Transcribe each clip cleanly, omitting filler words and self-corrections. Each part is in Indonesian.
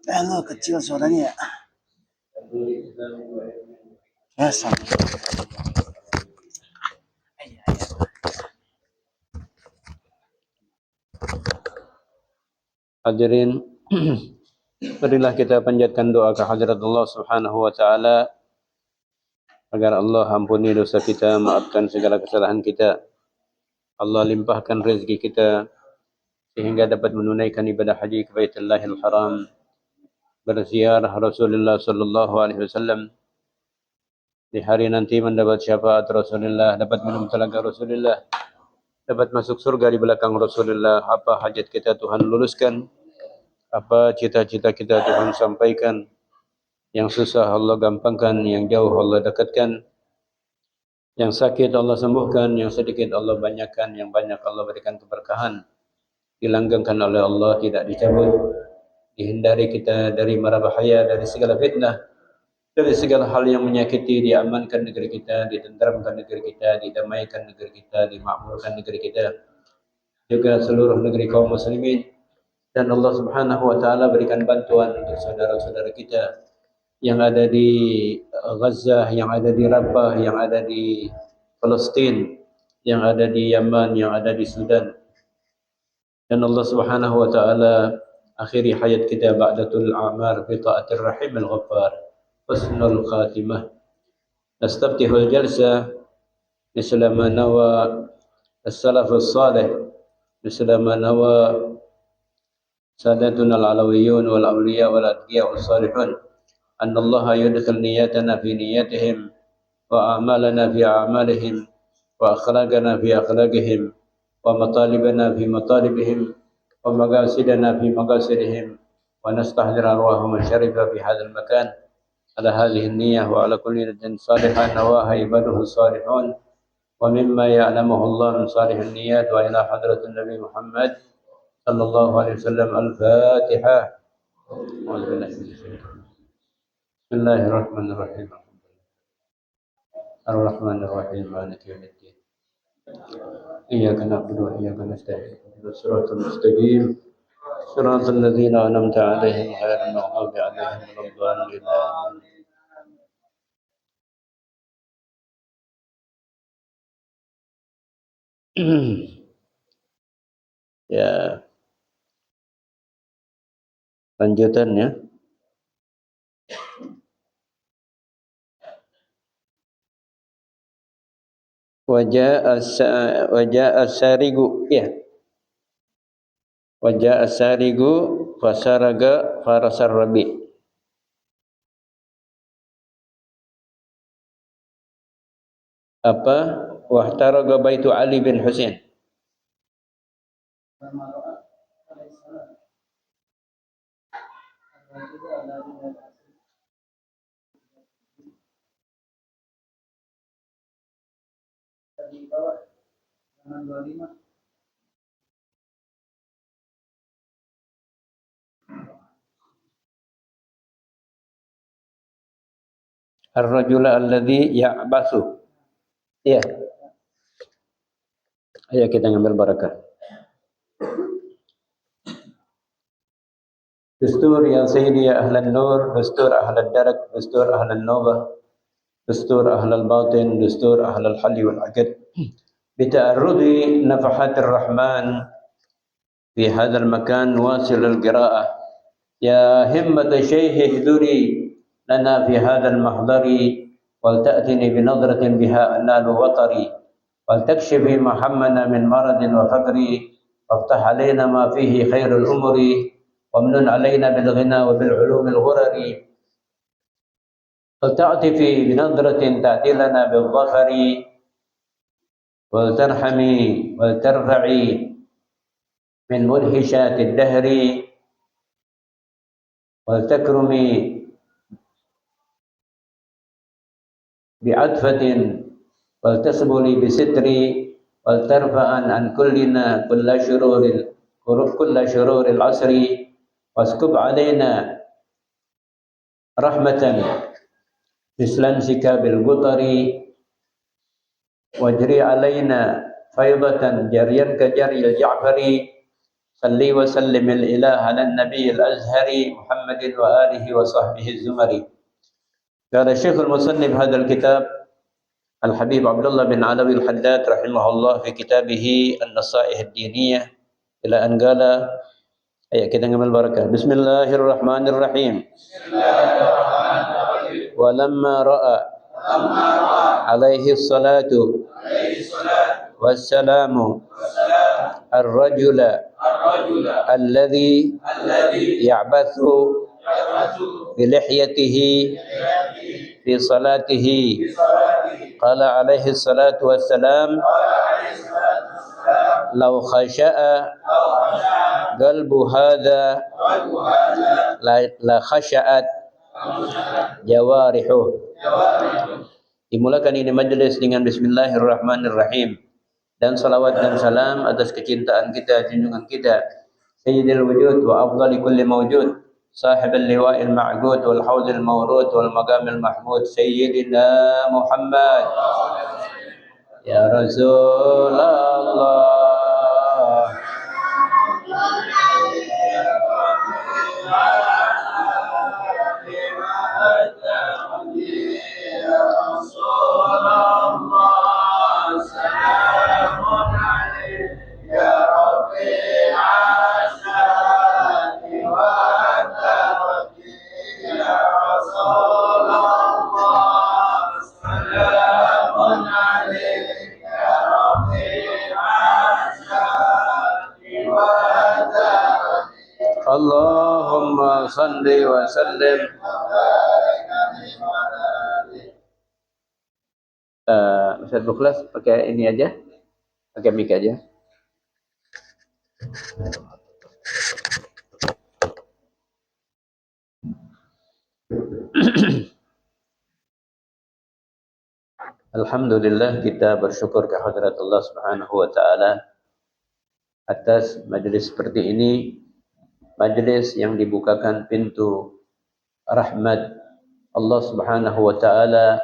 Anak kecil suaranya ya. Ya sama. Hadirin, marilah kita panjatkan doa ke hadirat Allah Subhanahu wa taala agar Allah ampuni dosa kita, maafkan segala kesalahan kita. Allah limpahkan rezeki kita sehingga dapat menunaikan ibadah haji ke Baitullahil Haram, berziarah Rasulullah sallallahu alaihi wasallam. Di hari nanti mendapat syafaat Rasulullah, dapat minum telaga Rasulullah, dapat masuk surga di belakang Rasulullah. Apa hajat kita Tuhan luluskan, apa cita-cita kita Tuhan sampaikan. Yang susah Allah gampangkan, yang jauh Allah dekatkan, yang sakit Allah sembuhkan, yang sedikit Allah banyakkan, yang banyak Allah berikan keberkahan, dilanggengkan oleh Allah, tidak dicabut, dihindari kita dari mara bahaya, dari segala fitnah, dari segala hal yang menyakiti, diamankan negeri kita, ditenteramkan negeri kita, didamaikan negeri kita, dimakmurkan negeri kita, juga seluruh negeri kaum muslimin. Dan Allah Subhanahu wa taala berikan bantuan untuk saudara-saudara kita yang ada di Gaza, yang ada di Rafah, yang ada di Palestin, yang ada di Yaman, yang ada di Sudan. Dan Allah Subhanahu wa taala akhiri hayat kita ba'datul a'mar fi ta'atir rahimil ghaffar husnul khatimah. Nastaftihul jalsa misla ma nawa as-salafus salih, misla ma nawa sadatuna al-alawiyyun wal awliya wal adqiya wal salihun. أن الله يدخل نياتنا في نياتهم وأعمالنا في أعمالهم وأخلاقنا في أخلاقهم ومطالبنا في مطالبهم ومقاصدنا في مقاصدهم ونستحضر أرواحهم الشريفة في هذا المكان على هذه النية وعلى كل نية صالحة نواها عباده الصالحون ومما يعلمه الله من صالح النيات. وإلى حضرة النبي محمد صلى الله عليه وسلم الفاتحة. بسم الله الرحمن الرحيم. الرحمن الرحيم مالك يوم الدين. إياك نعبد وإياك نستعين اهدنا الصراط المستقيم صراط الذين أنعمت عليهم غير المغضوب عليهم ولا الضالين. Ya, lanjutannya. Wajah as-sarigu, ya. Wajah as-sarigu fasaraga farasar rabi. Apa? Wahtaraga baitu Ali bin Husain. Ar-rajula alladhi ya'basu. Ya. Ayo kita ngambil barakah. Dustur ya sayyidi ya ahlan nur, dustur ahlan darak, dustur ahlan nubah, dustur ahlal batin, dustur ahlal halli wal aqd. Bita'arrudi nafahatir rahman fi hadzal makan wasil al-qira'ah. Ya himmat shaykh ihduri lana fi hadzal mahdari wal ta'tini bi nadratin biha analu watari wal takshifi ma hammana min maradin wa faqri waftah alaina ma fihi khairul umuri وامنن علينا بالغنى وبالعلوم الغرر ولتعطفي بنظرة تأتي لنا بالظفر ولترحمي ولترفعي من منهشات الدهر ولتكرمي بعطفة ولتصبري بستري ولترفعن عن كلنا كل شرور العصر واسكب علينا رحمة مثل انسكاب القطر واجري علينا فيضة جريا كجري الجعفر صلي وسلم الإله على النبي الأزهري محمد وآله وصحبه الزمري. قال الشيخ المصنف هذا الكتاب الحبيب عبد الله بن علوي الحداد رحمه الله في كتابه النصائح الدينية إلى أن قال ayat kita ngambil barakah. Bismillahirrahmanirrahim. Walamma ra'a alaihi salatu wassalamu ar-rajula alladhi ya'bathu bilihyatihi fi salatihi qala alaihi salatu wassalam law khasha'a qalbu hadha la khasha'at jawarihuh. Dimulakan ini majlis dengan Bismillahirrahmanirrahim, dan salawat dan salam atas kecintaan kita, junjungan kita Sayyidil wujud wa afdali kulli mawjud, sahib al-liwa'il ma'gud wal hawdil mawrud wal maqamil mahmud, Sayyidina Muhammad ya Rasulullah. Allahumma salli wa sallim. Ustaz Bukhlas pakai ini aja, pakai mic aja. Alhamdulillah, kita bersyukur kehadirat Allah Subhanahu wa taala atas majlis seperti ini, majlis yang dibukakan pintu rahmat Allah Subhanahu wa taala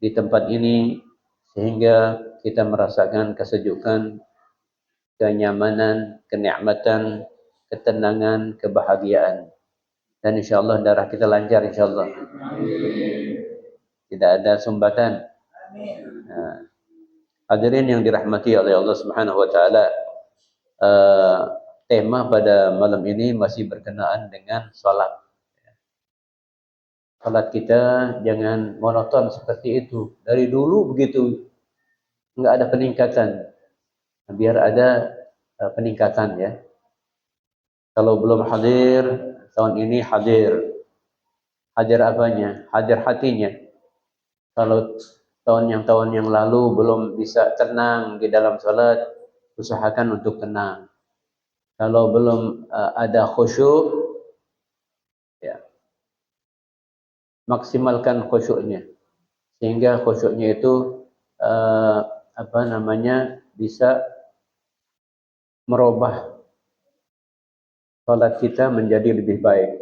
di tempat ini, sehingga kita merasakan kesejukan, kenyamanan, kenikmatan, ketenangan, kebahagiaan, dan insyaallah darah kita lancar insyaallah. Tidak ada sumbatan. Hadirin yang dirahmati oleh Allah Subhanahu wa taala, tema pada malam ini masih berkenaan dengan salat. Salat kita jangan monoton seperti itu. Dari dulu begitu, enggak ada peningkatan. Biar ada peningkatan ya. Kalau belum hadir, tahun ini hadir. Hadir apanya? Hadir hatinya. Kalau tahun yang lalu belum bisa tenang di dalam salat, usahakan untuk tenang. Kalau belum ada khusyuk, ya, maksimalkan khusyuknya, sehingga khusyuknya itu bisa merubah salat kita menjadi lebih baik.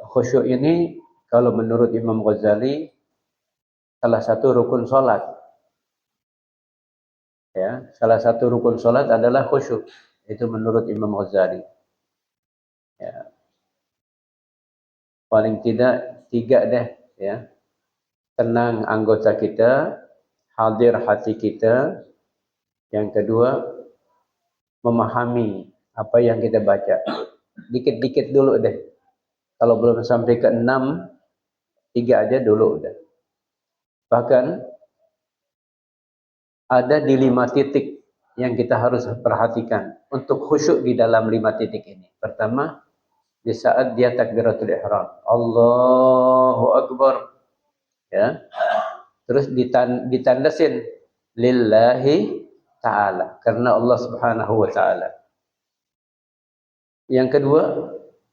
Khusyuk ini kalau menurut Imam Ghazali salah satu rukun salat. Ya, salah satu rukun salat adalah khusyuk. Itu menurut Imam Ghazali. Ya. Paling tidak 3 deh, ya. Tenang anggota kita, hadir hati kita. Yang kedua, memahami apa yang kita baca. Dikit-dikit dulu deh. Kalau belum sampai ke 6, 3 aja dulu udah. Bahkan ada di 5 titik yang kita harus perhatikan untuk khusyuk di dalam 5 titik ini. Pertama, di saat dia takbiratul ihram, Allahu Akbar, ya. Terus ditandasin lillahi ta'ala, karena Allah Subhanahu wa ta'ala. Yang kedua,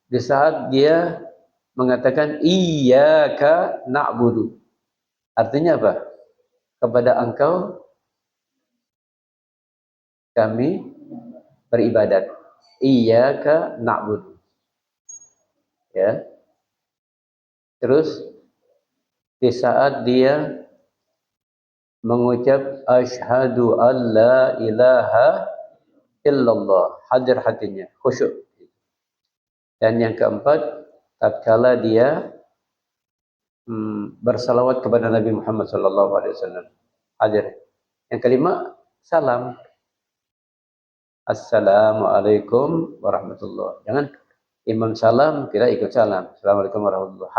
di saat dia mengatakan iyyaka na'budu, artinya apa? Kepada engkau kami beribadat. Iyyaka na'budu. Ya. Terus di saat dia mengucap asyhadu alla ilaha illallah, hadir hatinya, khusyuk. Dan yang keempat, tatkala dia bersalawat kepada Nabi Muhammad sallallahu alaihi wasallam, hadir. Yang kelima, salam. Assalamualaikum warahmatullahi. Jangan imam salam kita ikut salam. Assalamualaikum warahmatullahi.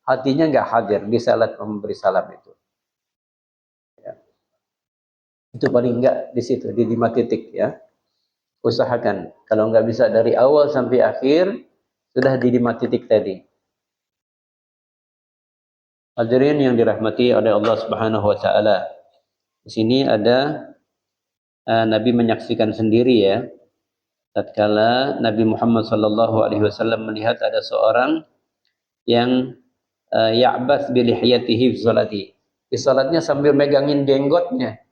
Hatinya enggak hadir di salat memberi salam itu. Ya. Itu paling enggak di situ di 5 titik ya. Usahakan kalau enggak bisa dari awal sampai akhir sudah di 5 titik tadi. Hadirin yang dirahmati oleh Allah Subhanahu wa taala. Di sini ada Nabi menyaksikan sendiri ya. Tatkala Nabi Muhammad sallallahu alaihi wasallam melihat ada seorang yang ya'bath bi lihiyatihi fi salati. Di salatnya sambil megangin jenggotnya.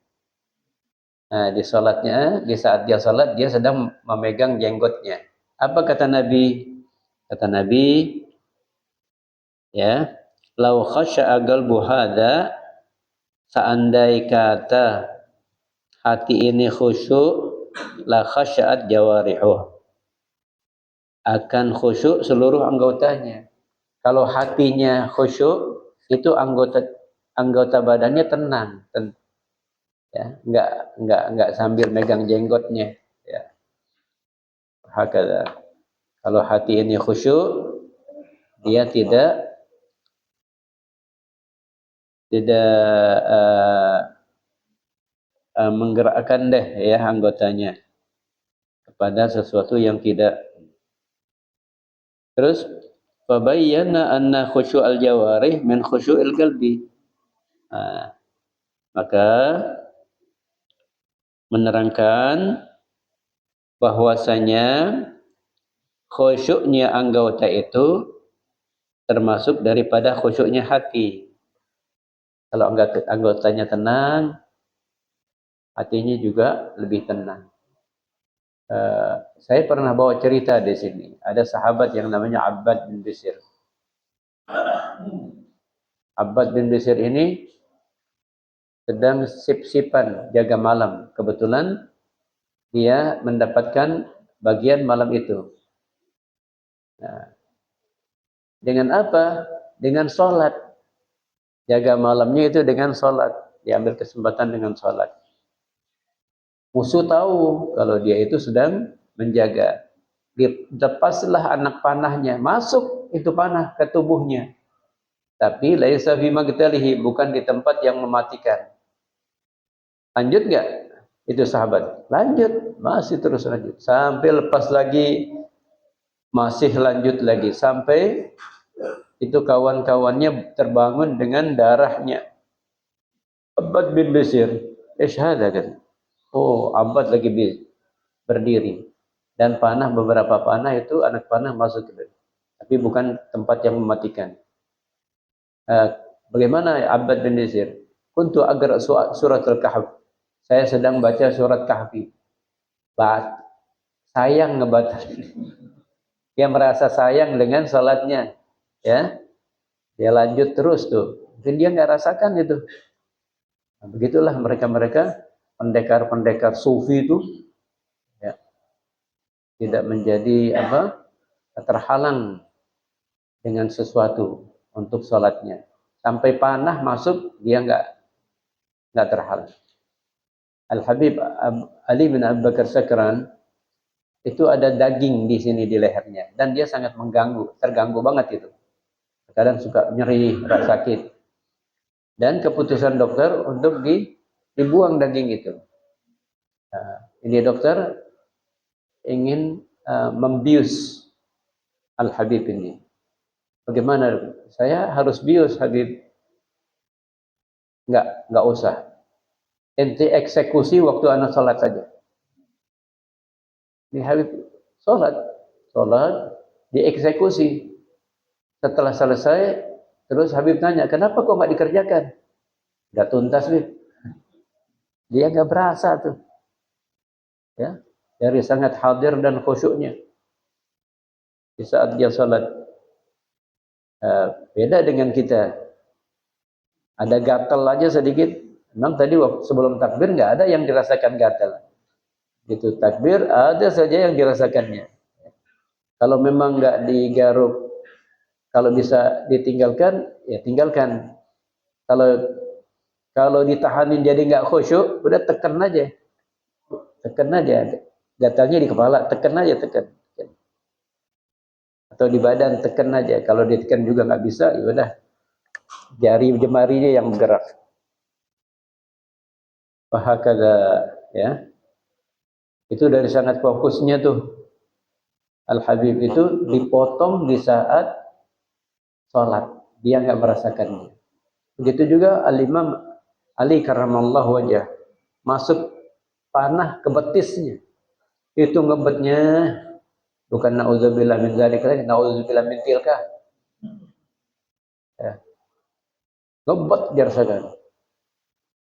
Nah, di salatnya, di saat dia salat dia sedang memegang jenggotnya. Apa kata Nabi? Kata Nabi, ya, "Lau khasya'a qalbu hadza", seandai kata hati ini khusyuk, la khasya'at jawarihuh, akan khusyuk seluruh anggotanya. Kalau hatinya khusyuk, itu anggota badannya tenang, ya, enggak sambil megang jenggotnya, ya. Hakala. Kalau hati ini khusyuk, dia tidak menggerakkan ya anggotanya kepada sesuatu yang tidak. Terus fabayyana anna khusyu'al jawarih min khusyu'il qalbi. Maka menerangkan bahwasanya khusyuknya anggota itu termasuk daripada khusyuknya hati. Kalau anggotanya tenang, hatinya juga lebih tenang. Saya pernah bawa cerita di sini. Ada sahabat yang namanya Abbad bin Bishr. Abbad bin Bishr ini sedang sip-sipan jaga malam. Kebetulan dia mendapatkan bagian malam itu. Nah, dengan apa? Dengan sholat. Jaga malamnya itu dengan sholat. Diambil kesempatan dengan sholat. Musuh tahu kalau dia itu sedang menjaga. Lepaslah anak panahnya. Masuk itu panah ke tubuhnya. Tapi laisa fi magtalihi, bukan di tempat yang mematikan. Lanjut enggak? Itu sahabat. Lanjut. Masih terus lanjut. Sampai lepas lagi. Masih lanjut lagi. Sampai itu kawan-kawannya terbangun dengan darahnya. Abbad bin Bishr. Isyhada kan. Oh, Abbad lagi berdiri. Dan panah, beberapa panah itu anak panah masuk ke dalam. Tapi bukan tempat yang mematikan. Bagaimana Abbad bin Bishr? Kuntu agar surat Al-Kahf. Saya sedang baca surat Kahfi. Sayang ngebaca. Dia merasa sayang dengan salatnya. Ya. Dia lanjut terus tuh. Mungkin dia nggak rasakan itu. Nah, begitulah mereka-mereka pendekar-pendekar sufi itu ya, tidak menjadi terhalang dengan sesuatu untuk sholatnya. Sampai panah masuk dia nggak terhalang. Al-Habib Ali bin Abu Bakar Sakran itu ada daging di sini di lehernya dan dia sangat terganggu banget itu. Kadang suka nyeri, sakit. Dan keputusan dokter untuk dibuang daging itu. Ini dokter ingin membius Al-Habib ini. Bagaimana? Saya harus bius Habib. Enggak usah. Ente eksekusi waktu anak sholat saja. Ini Habib sholat dieksekusi. Setelah selesai, terus Habib tanya, kenapa kok nggak dikerjakan? Nggak tuntas, Habib. Dia nggak berasa tuh. Ya, dari sangat hadir dan khusyuknya. Di saat dia sholat. Beda dengan kita. Ada gatal aja sedikit. Memang tadi sebelum takbir nggak ada yang dirasakan gatal. Itu takbir ada saja yang dirasakannya. Kalau memang nggak digaruk, kalau bisa ditinggalkan, ya tinggalkan. Kalau kalau ditahanin jadi nggak khusyuk, udah tekan aja. Gatalnya di kepala, tekan aja tekan. Atau di badan tekan aja. Kalau ditekan juga nggak bisa, ya udah jari jemarinya yang bergerak. Wahakala, ya. Itu dari sangat fokusnya tuh. Al-Habib itu dipotong di saat sholat. Dia nggak merasakannya. Begitu juga Al-Imam Ali karramallahu wajah. Masuk panah ke betisnya. Itu ngebetnya bukan na'udzubillah min dzalik lagi, na'udzubillah min tilka. Ya. Ngebet dirasakan.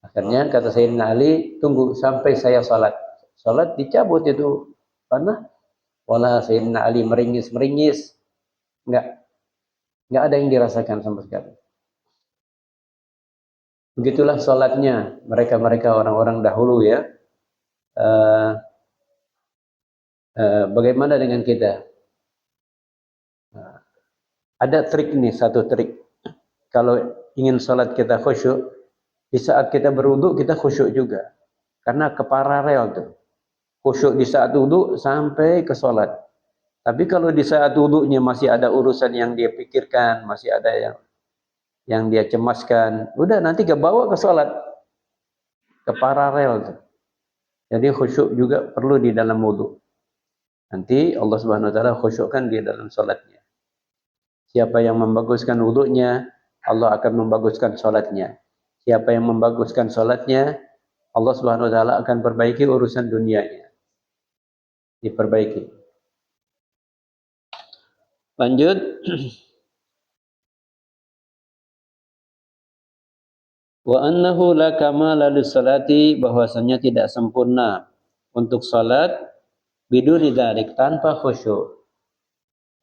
Akhirnya kata Sayyidina Ali, tunggu sampai saya sholat. Sholat dicabut itu panah. Wala Sayyidina Ali meringis. Enggak ada yang dirasakan sama sekali. Begitulah sholatnya mereka orang-orang dahulu ya. Bagaimana dengan kita? Ada trik nih, satu trik. Kalau ingin sholat kita khusyuk, di saat kita berwudu kita khusyuk juga. Karena keparalel tuh. Khusyuk di saat wudu sampai ke sholat. Tapi kalau di saat wudunya masih ada urusan yang dia pikirkan, masih ada yang dia cemaskan, udah nanti kebawa ke sholat. Keparalel tuh. Jadi khusyuk juga perlu di dalam wudu. Nanti Allah Subhanahu wa taala khusyukkan di dalam sholatnya. Siapa yang membaguskan wudunya, Allah akan membaguskan sholatnya. Siapa yang membaguskan sholatnya, Allah Subhanahu wa taala akan perbaiki urusan dunianya. Diperbaiki. Lanjut. Wa annahu la kamala lis-salati, bahwasanya tidak sempurna untuk salat biduni dzalik, tanpa khusyuk.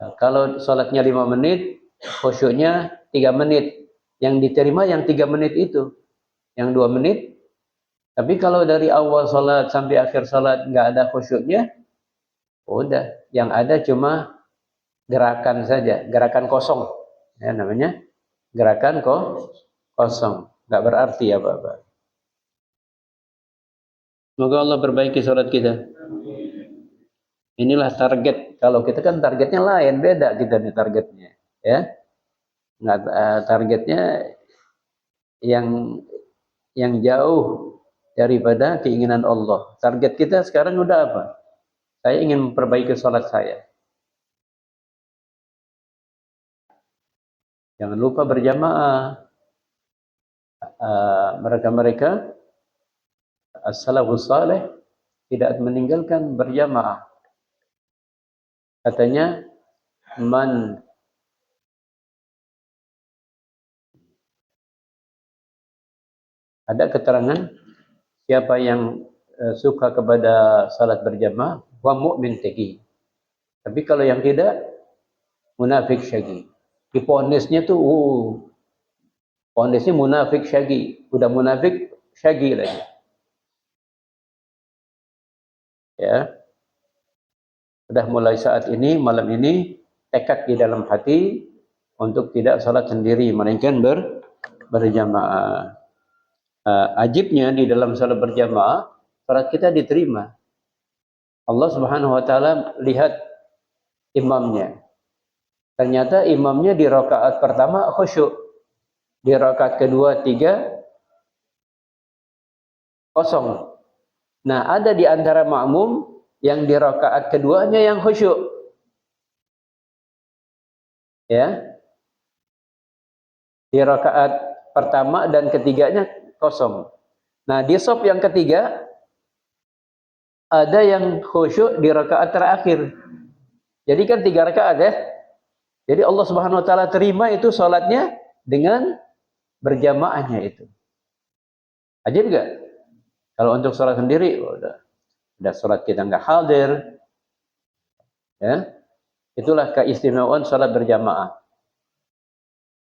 Nah, kalau salatnya 5 menit, khusyuknya 3 menit. Yang diterima yang 3 menit itu, yang 2 menit. Tapi kalau dari awal salat sampai akhir salat enggak ada khusyuknya, udah, yang ada cuma gerakan saja, gerakan kosong. Ya namanya gerakan kosong. Enggak berarti apa-apa. Semoga Allah perbaiki salat kita. Inilah target. Kalau kita kan targetnya lain, beda kita nih targetnya, ya. Nggak, targetnya yang jauh daripada keinginan Allah. Target kita sekarang udah apa? Saya ingin memperbaiki salat saya. Jangan lupa berjamaah. Mereka as-salafus saleh tidak meninggalkan berjamaah. Katanya ada keterangan siapa yang suka kepada salat berjamaah wa mu'min taqi. Tapi kalau yang tidak, munafik syaqi. Diponisnya tuh ponisnya munafik syaqi. Udah munafik syaqi lagi. Ya. Sudah mulai saat ini, malam ini, tekad di dalam hati untuk tidak salat sendiri, melainkan berjamaah. Ajibnya di dalam salat berjamaah, salat kita diterima. Allah Subhanahu wa taala lihat imamnya. Ternyata imamnya di rakaat pertama khusyuk. Di rakaat kedua, 3 kosong. Nah, ada di antara makmum yang di rakaat keduanya yang khusyuk. Ya. Di rakaat pertama dan ketiganya kosong. Nah, di shaf yang ketiga ada yang khusyuk di rakaat terakhir. Jadi kan 3 rakaat ya. Jadi Allah Subhanahu wa taala terima itu salatnya dengan berjamaahnya itu. Ajib enggak? Kalau untuk salat sendiri udah salat kita enggak hadir. Ya. Itulah keistimewaan salat berjamaah.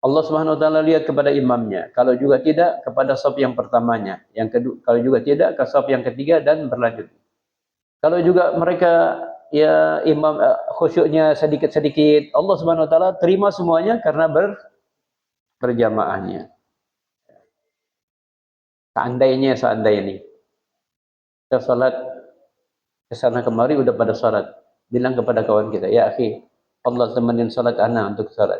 Allah Subhanahu wa taala lihat kepada imamnya. Kalau juga tidak, kepada shaf yang pertamanya. Yang kedua, kalau juga tidak, ke shaf yang ketiga dan berlanjut. Kalau juga mereka ya imam khusyuknya sedikit-sedikit, Allah Subhanahu wa taala terima semuanya karena berjamaahnya. Seandainya kita salat ke sana kemari udah pada salat, bilang kepada kawan kita, ya akhi, Allah temenin salat ana untuk salat.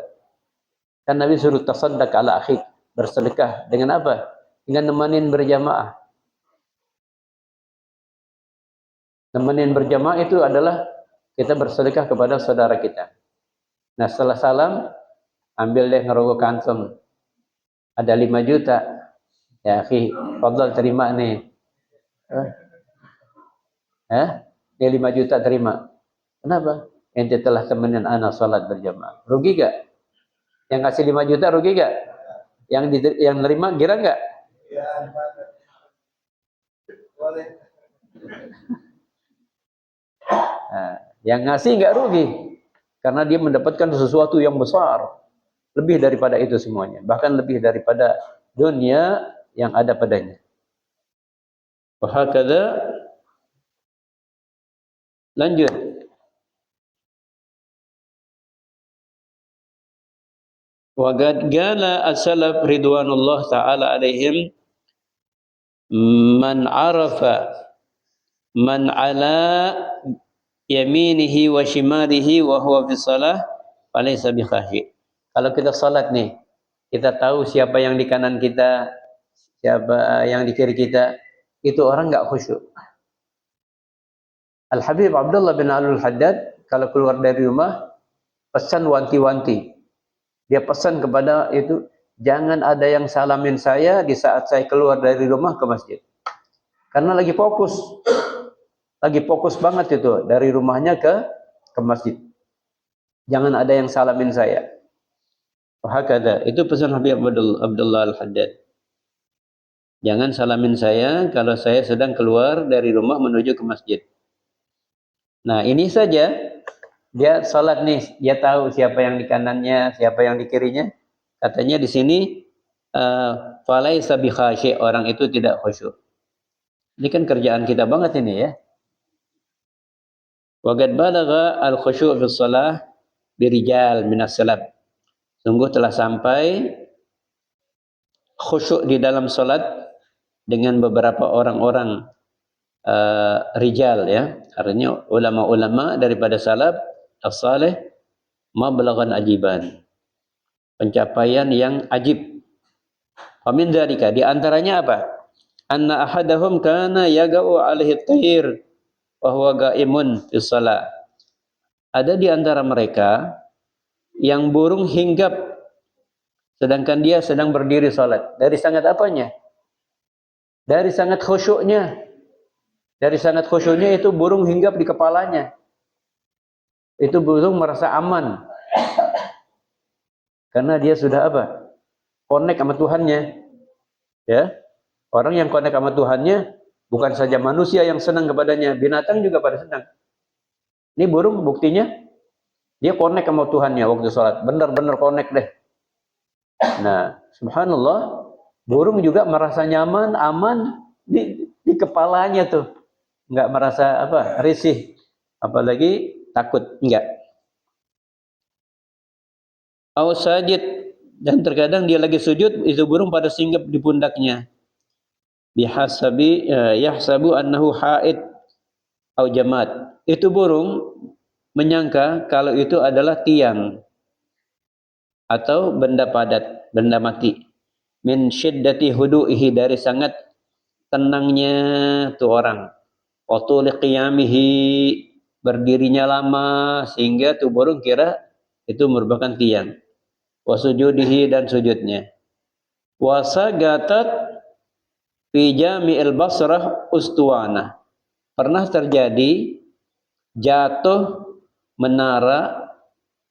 Kan Nabi suruh tasaddaq ala akhi, bersedekah dengan apa? Dengan nemenin berjamaah. Nemenin berjamaah itu adalah kita bersedekah kepada saudara kita. Nah setelah salam, ambil deh ngerokok kantong. Ada 5 juta. Ya akhi, fadhal terima nih. Ini 5 juta terima. Kenapa? Ente telah temenin anak salat berjamaah. Rugi gak? Yang kasih 5 juta rugi gak? Yang nerima gira gak? Nah, yang ngasih gak rugi. Karena dia mendapatkan sesuatu yang besar. Lebih daripada itu semuanya. Bahkan lebih daripada dunia yang ada padanya. Wahakadha, lanjut. Wa qad qala as-salaf ridwanullah ta'ala alaihim man arafa man ala yaminihi wa shimalihi wa huwa fi shalah falaysa bi khashi. Kalau kita salat nih, kita tahu siapa yang di kanan kita, siapa yang di kiri kita, itu orang enggak khusyuk. Al-Habib Abdullah bin Alul Haddad kalau keluar dari rumah pesan wanti-wanti. Dia pesan kepada itu, jangan ada yang salamin saya di saat saya keluar dari rumah ke masjid. Karena lagi fokus banget itu dari rumahnya ke masjid. Jangan ada yang salamin saya. Wahakadha, itu pesan Habib Abdullah Al-Haddad. Jangan salamin saya kalau saya sedang keluar dari rumah menuju ke masjid. Nah ini saja, dia salat nih, dia tahu siapa yang di kanannya, siapa yang di kirinya. Katanya di sini, falaisa bi khashi', orang itu tidak khusyuk. Ini kan kerjaan kita banget ini ya. Wa qad balagha al-khusyu' fi shalah birijal minas salaf. Sungguh telah sampai khusyuk di dalam salat dengan beberapa orang-orang rijal ya. Artinya ulama-ulama daripada salaf as-salih mablaghan ajiban. Pencapaian yang ajib. Famin dzalika, di antaranya apa? Anna ahadahum kana yaga'u alaihi at-tayr wa huwa ga'imun fi shalah. Ada di antara mereka yang burung hinggap sedangkan dia sedang berdiri salat. Dari sangat apanya? Dari sangat khusyuknya. Dari sangat khusyuknya itu burung hinggap di kepalanya. Itu burung merasa aman. Karena dia sudah apa? Connect sama Tuhannya. Ya. Orang yang connect sama Tuhannya bukan saja manusia yang senang kepadanya, binatang juga pada senang. Ini burung buktinya dia connect sama Tuhannya waktu sholat. Benar-benar connect deh. Nah, subhanallah, burung juga merasa nyaman, aman di kepalanya tuh. Enggak merasa apa? Risih. Apalagi takut, enggak. Sajid, dan terkadang dia lagi sujud, itu burung pada singgap di pundaknya. Bihasabi yahsabu annahu haid au jamad. Itu burung menyangka kalau itu adalah tiang atau benda padat, benda mati. Min syiddati hudu'ihi, dari sangat tenangnya tuh orang. Wa tuli qiyamihi, berdirinya lama sehingga tuh burung kira itu merupakan tiang. Wa sujudihi, dan sujudnya. Wa sagatat fi jami'il Basrah ustuwana. Pernah terjadi jatuh menara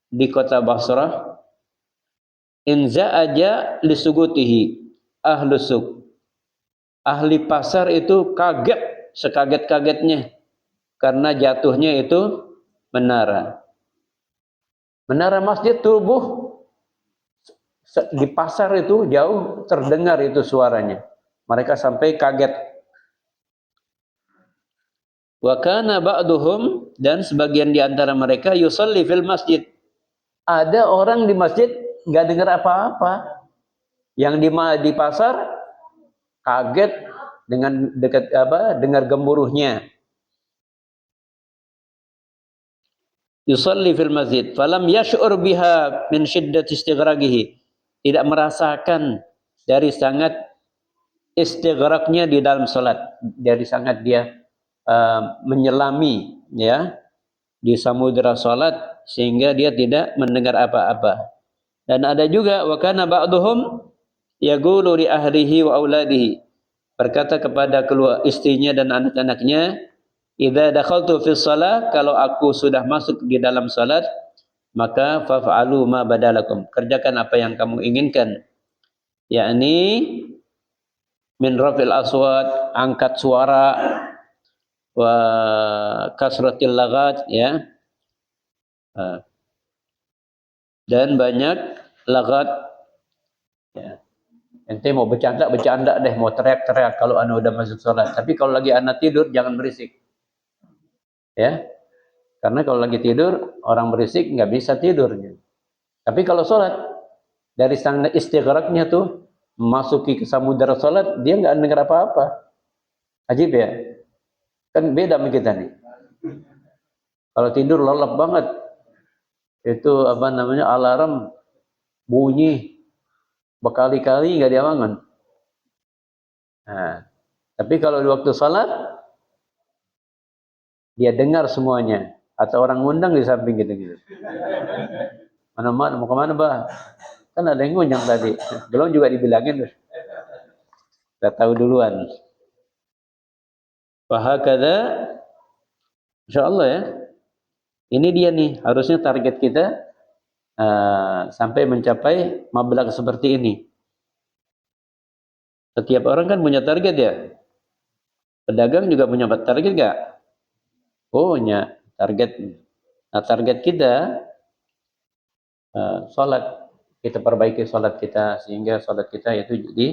di kota Basrah. Inza aja lisugutihi ahlusuk. Ahli pasar itu kaget, sekaget-kagetnya karena jatuhnya itu menara. Menara masjid tubuh di pasar itu jauh terdengar itu suaranya. Mereka sampai kaget. Wa kana ba'duhum, dan sebagian di antara mereka yusalli fil masjid. Ada orang di masjid nggak dengar apa-apa. Yang di pasar kaget dengan dengar gemuruhnya. Yusalli fil masjid falam yash'ur biha min shiddati istighraqih. Tidak merasakan dari sangat istighraqnya di dalam salat, dari sangat dia menyelami ya di samudera salat sehingga dia tidak mendengar apa-apa. Dan ada juga wa kana ba'dhum yaqulu li ahlihi wa auladihi, berkata kepada keluarga istrinya dan anak-anaknya, idza dakhaltu fi shalah, kalau aku sudah masuk di dalam salat, maka faf'alu ma badalakum, kerjakan apa yang kamu inginkan, yakni min rafil aswat, angkat suara, wa kasratil lagat ya, dan banyak lagat ya. Ente mau bercanda deh, mau teriak kalau anda udah masuk sholat. Tapi kalau lagi anda tidur jangan berisik, ya. Karena kalau lagi tidur orang berisik nggak bisa tidurnya. Tapi kalau sholat dari sang istighraqnya tuh memasuki ke samudera sholat, dia nggak dengar apa-apa. Ajib ya. Kan beda sama kita nih. Kalau tidur lelap banget, itu alarm bunyi berkali-kali nggak dia bangun. Nah, tapi kalau di waktu sholat dia dengar semuanya, atau orang ngundang di samping gitu. Mana mau kemana bah? Kan ada yang ngundang tadi, belum juga dibilangin, udah tahu duluan. Wahakada, insyaallah ya. Ini dia nih, harusnya target kita sampai mencapai mablagh seperti ini. Setiap orang kan punya target ya. Pedagang juga punya target nggak? Punya target. Nah, target kita sholat, kita perbaiki sholat kita sehingga sholat kita itu jadi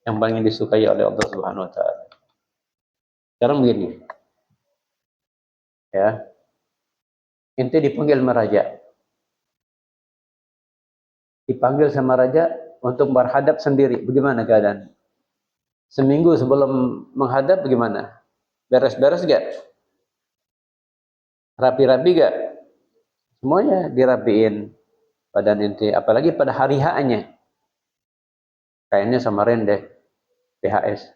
yang paling disukai oleh Allah Subhanahu Wa Taala. Sekarang begini, ya, ente dipanggil sama raja, dipanggil sama raja untuk berhadap sendiri. Bagaimana keadaan? Seminggu sebelum menghadap bagaimana? Beres-beres gak? Rapi-rapi gak? Semuanya dirapiin badan ente, apalagi pada hari H-nya. Kayaknya samarin deh, PHS.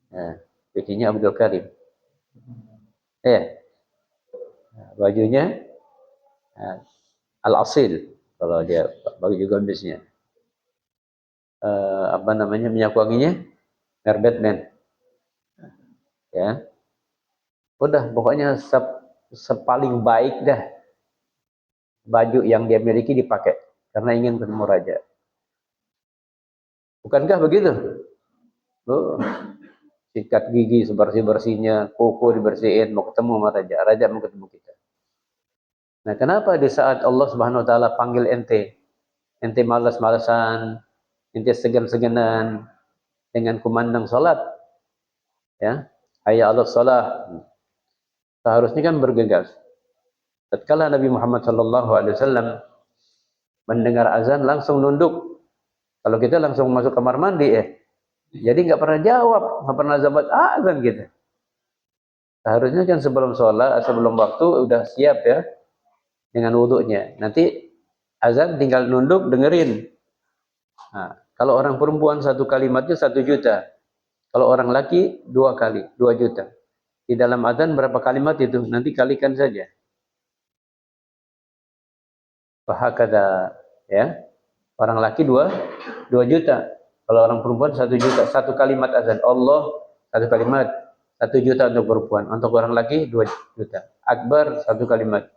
Ya, bikinnya Abdul Karim. Bajunya Al-Asil, kalau dia baju gamisnya. Minyak wanginya Batman. Ya. Udah, pokoknya sepaling baik dah baju yang dia miliki dipakai karena ingin ketemu raja. Bukankah begitu? Sikat gigi sebersih-bersihnya, kuku dibersihin, mau ketemu sama raja. Raja mau ketemu kita. Nah, kenapa di saat Allah Subhanahu Wa Taala panggil ente malas-malasan, ente segan-seganan dengan kumandang salat, ya, hayya 'alas shalah, seharusnya kan bergegas. Tatkala Nabi Muhammad SAW mendengar azan langsung nunduk. Kalau kita langsung masuk kamar mandi jadi nggak pernah jawab, nggak pernah zabat azan gitu. Seharusnya kan sebelum sholat, sebelum waktu udah siap ya dengan wudhunya. Nanti azan tinggal nunduk dengerin. Nah, kalau orang perempuan satu kalimatnya 1 juta. Kalau orang laki 2 kali, 2 juta. Di dalam azan berapa kalimat itu? Nanti kalikan saja. Bahakada ya. Orang laki 2 juta. Kalau orang perempuan 1 juta. 1 kalimat azan. Allah 1 kalimat. 1 juta untuk perempuan. Untuk orang laki 2 juta. Akbar 1 kalimat.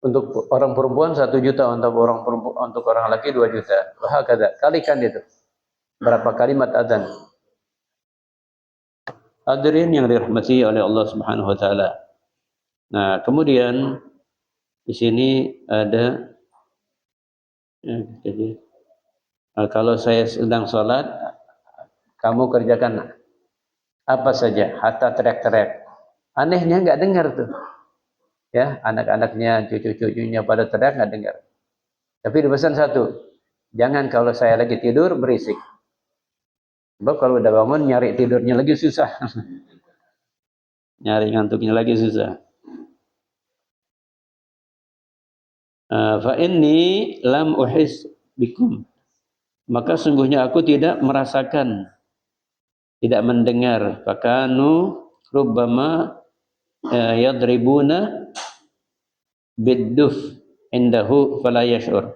Untuk orang perempuan 1 juta. Untuk orang laki 2 juta. Bahakada. Kalikan itu. Berapa kalimat azan. Hadirin yang dirahmati oleh Allah Subhanahu Wa Taala. Nah, kemudian di sini ada jadi kalau saya sedang sholat, kamu kerjakan apa saja, hatta teriak-teriak. Anehnya nggak dengar tuh. Ya, anak-anaknya, cucu-cucunya pada teriak nggak dengar. Tapi dipesan satu, jangan kalau saya lagi tidur berisik. Sebab kalau udah bangun nyari tidurnya lagi susah. Nyari ngantuknya lagi susah. Fa inni lam uhis bikum. Maka sungguhnya aku tidak merasakan, tidak mendengar. Fakanu rubbama yadribuna bidduf indahu fala yash'ur.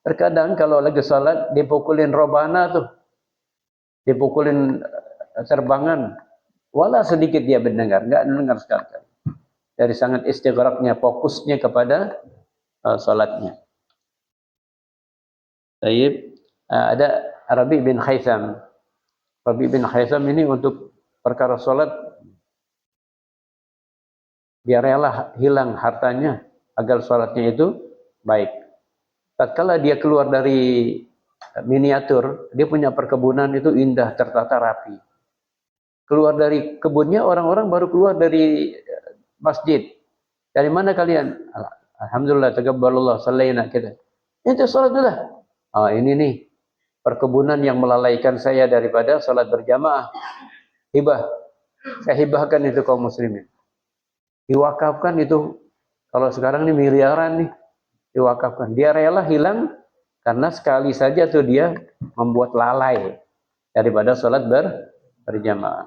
Terkadang kalau lagi salat dipukulin robana tuh, dipukulin serbangan, wala sedikit dia mendengar, enggak mendengar sekali. Dari sangat istighraqnya, fokusnya kepada salatnya. Baik, ada Rabi bin Khaisam. Rabi bin Khaisam ini untuk perkara salat dia rela hilang hartanya agar salatnya itu baik. Tatkala dia keluar dari miniatur, dia punya perkebunan itu indah, tertata rapi. Keluar dari kebunnya, orang-orang baru keluar dari masjid. Dari mana kalian? Alhamdulillah, taqabbalallah, sallaina kita. Itu salat dulu. Ini nih perkebunan yang melalaikan saya daripada salat berjamaah. Hibah. Saya hibahkan itu kaum muslimin. Diwakafkan itu, kalau sekarang ini miliaran nih, diwakafkan. Dia rela hilang karena sekali saja tuh dia membuat lalai daripada salat berjamaah.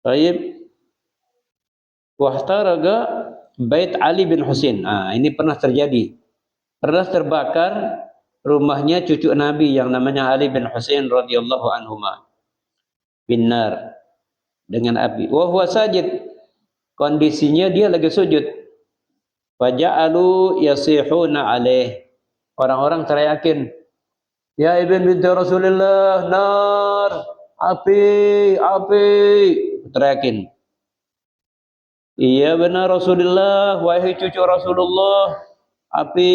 Baik. Wahtaraga Bait Ali bin Husain. Ini pernah terjadi. Pernah terbakar rumahnya cucu Nabi yang namanya Ali bin Husain radhiyallahu anhuma binar dengan api. Wa huwa sajid. Kondisinya dia lagi sujud. Faja'alu yasihuna alaih. Orang-orang teriakin, ya ibn binti Rasulullah, nar, api, api. Teriakin. Iya benar Rasulullah, wahai cucu Rasulullah, api.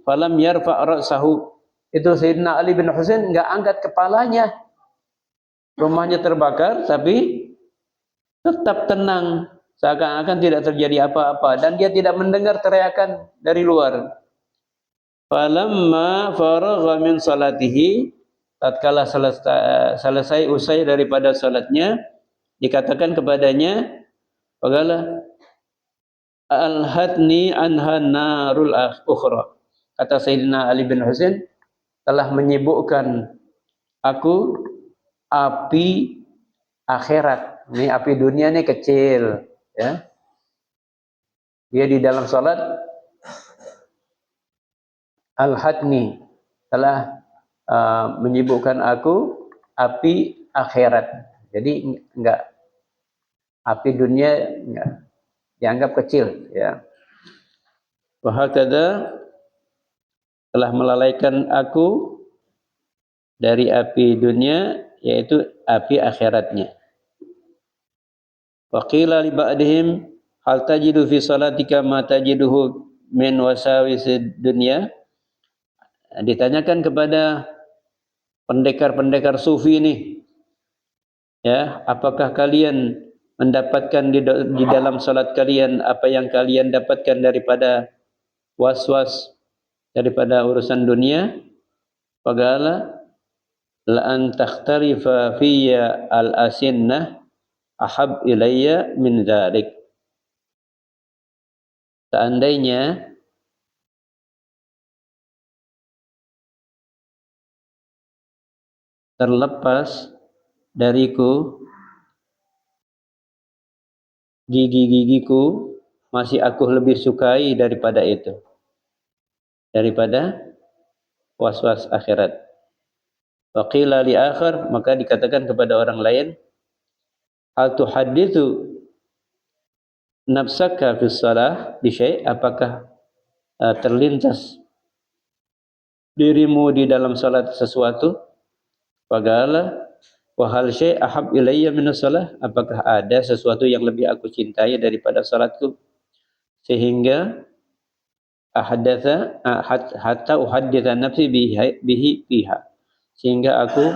Falam yarfa' ra'sahu. Itu Sayyidina Ali bin Husain enggak angkat kepalanya. Rumahnya terbakar tapi tetap tenang, seakan-akan tidak terjadi apa-apa dan dia tidak mendengar teriakan dari luar. Falamma faragha min salatihi, tatkala selesai usai daripada salatnya, dikatakan kepadanya, "Faqala alhatni anha narul ukhra." Kata Sayyidina Ali bin Husain, telah menyibukkan aku api akhirat. Ini api dunia ini kecil, ya. Dia di dalam salat al-hatni, telah menyibukkan aku api akhirat. Jadi enggak, api dunia enggak dianggap kecil, ya. Wa hakadha, telah melalaikan aku dari api dunia, yaitu api akhiratnya. Wa qila li ba'dihim hal tajidu fi salatika ma tajiduhu min wasawisid dunya. Ditanyakan kepada pendekar-pendekar sufi ini, ya, apakah kalian mendapatkan di dalam salat kalian apa yang kalian dapatkan daripada was-was daripada urusan dunia? Faqala la an takhtarifa fiyya al-asinnah ahab ilayya min dzalik. Seandainya terlepas dariku gigi-gigiku, masih aku lebih sukai daripada itu, daripada was-was akhirat. Wa qila li akhar, maka dikatakan kepada orang lain, hal tuhadditsu nafsaka fi shalah bi syai', apakah terlintas dirimu di dalam salat sesuatu? Faqala wa hal syai' ahab ilayya min shalah, apakah ada sesuatu yang lebih aku cintai daripada salatku sehingga ahdatsa hatta uhadditsa nafsi bihi fiha, sehingga aku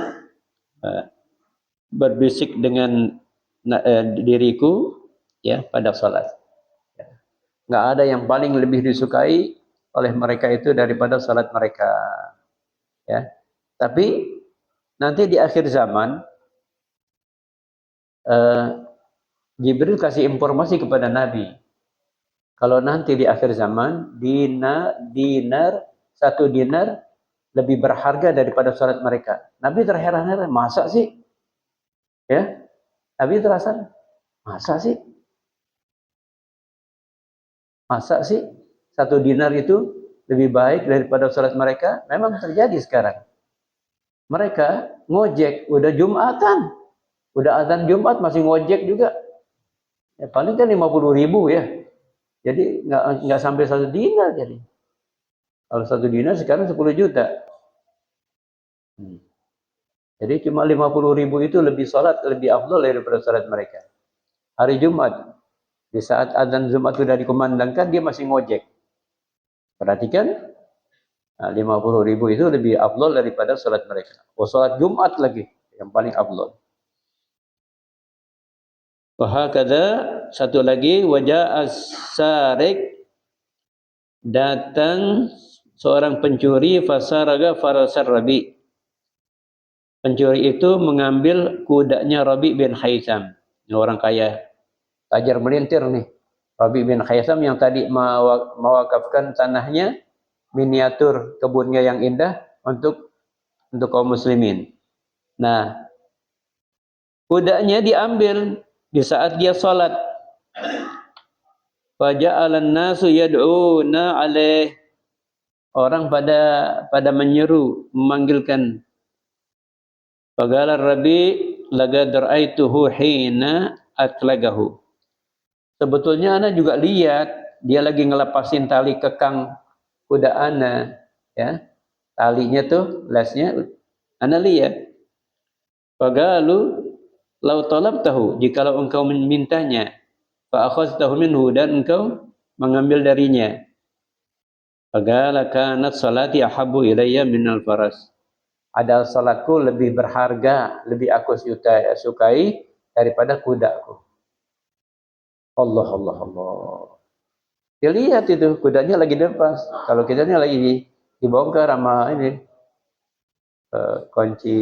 berbisik dengan diriku ya pada salat. Nggak ada yang paling lebih disukai oleh mereka itu daripada salat mereka. Ya. Tapi nanti di akhir zaman Jibril kasih informasi kepada Nabi. Kalau nanti di akhir zaman satu dinar lebih berharga daripada salat mereka. Nabi terheran-heran, masa sih? Ya, Nabi terasa, masa sih? Masa sih satu dinar itu lebih baik daripada salat mereka? Memang terjadi sekarang. Mereka ngojek, udah Jumatan, udah azan Jumat masih ngojek juga. Ya, paling kan 50.000 ya. Jadi nggak sampai 1 dinar jadi. Kalau 1 dinar sekarang 10 juta. Jadi cuma 50.000 itu lebih lebih afdal daripada salat mereka. Hari Jumat, di saat azan Jumat sudah dikumandangkan, dia masih ngojek. Perhatikan, 50.000 itu lebih afdal daripada salat mereka. Salat Jumat lagi, yang paling afdal. Wahakadha, satu lagi, wajah as-sarik, datang seorang pencuri fasaraga farasar Rabi. Pencuri itu mengambil kudanya Rabi bin Khaisam. Ini orang kaya, tajar melintir nih. Rabi bin Khaisam yang tadi mewakafkan tanahnya, miniatur kebunnya yang indah untuk kaum muslimin. Nah, kudanya diambil di saat dia salat. Faja'alan nasu yad'una alaih. Orang pada menyeru, memanggilkan. Faqala Rabi laqad ra'aituhu hina atlagahu. Sebetulnya ana juga lihat dia lagi ngelepasin tali kekang kuda ana, ya. Talinya tuh, lasnya ana lihat. Faqalu lau talabtahu, jikalau engkau memintanya, fa akhadtahu minhu, dan engkau mengambil darinya. Faqala kanat salati ahabbu ilayya minal faras. Ada salatku lebih berharga, lebih aku sukai daripada kudaku. Allah. Dia lihat itu, kudanya lagi dilepas. Kalau kitanya lagi dibongkar sama ini kunci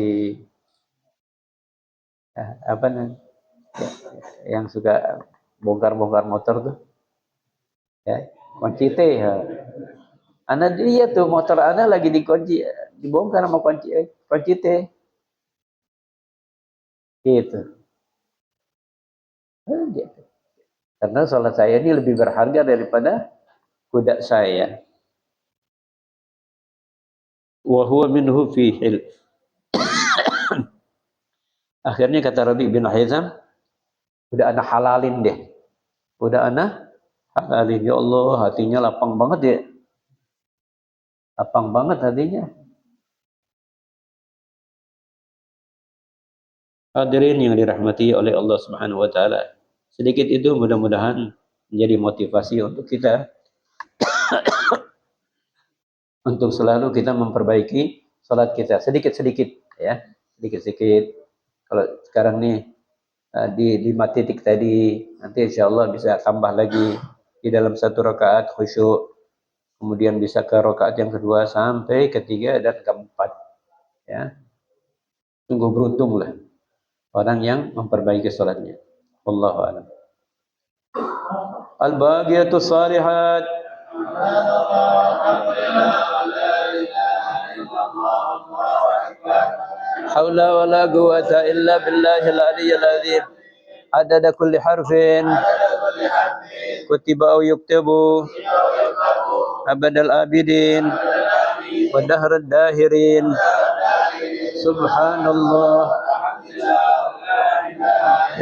apa nih? Yang suka bongkar-bongkar motor tuh. Ya, kunci T ya. Ana lihat tuh motor ana lagi dikunci, dibongkar sama kunci T. Gitu. Gitu. Karena salat saya ini lebih berharga daripada kuda saya. Wa huwa minhu fi hil. Akhirnya kata Rabi bin Khaisam, udah ana halalin deh. Udah ana halalin. Ya Allah, hatinya lapang banget ya. Lapang banget hatinya. Hadirin yang dirahmati oleh Allah Subhanahu wa taala. Sedikit itu mudah-mudahan menjadi motivasi untuk kita untuk selalu kita memperbaiki salat kita sedikit-sedikit ya, sedikit-sedikit. Kalau sekarang nih di 5 titik tadi, nanti insyaallah bisa tambah lagi di dalam 1 rakaat khusyuk, kemudian bisa ke rakaat yang kedua sampai ketiga dan keempat ya. Sungguh beruntunglah orang yang memperbaiki salatnya. Wallahu a'lam. Al-baqiyatus shalihat. حول ولا قوة إلا بالله العلي العظيم عدد كل حرف كتب أو يكتب أبد الآبدين ودهر الداهرين سبحان الله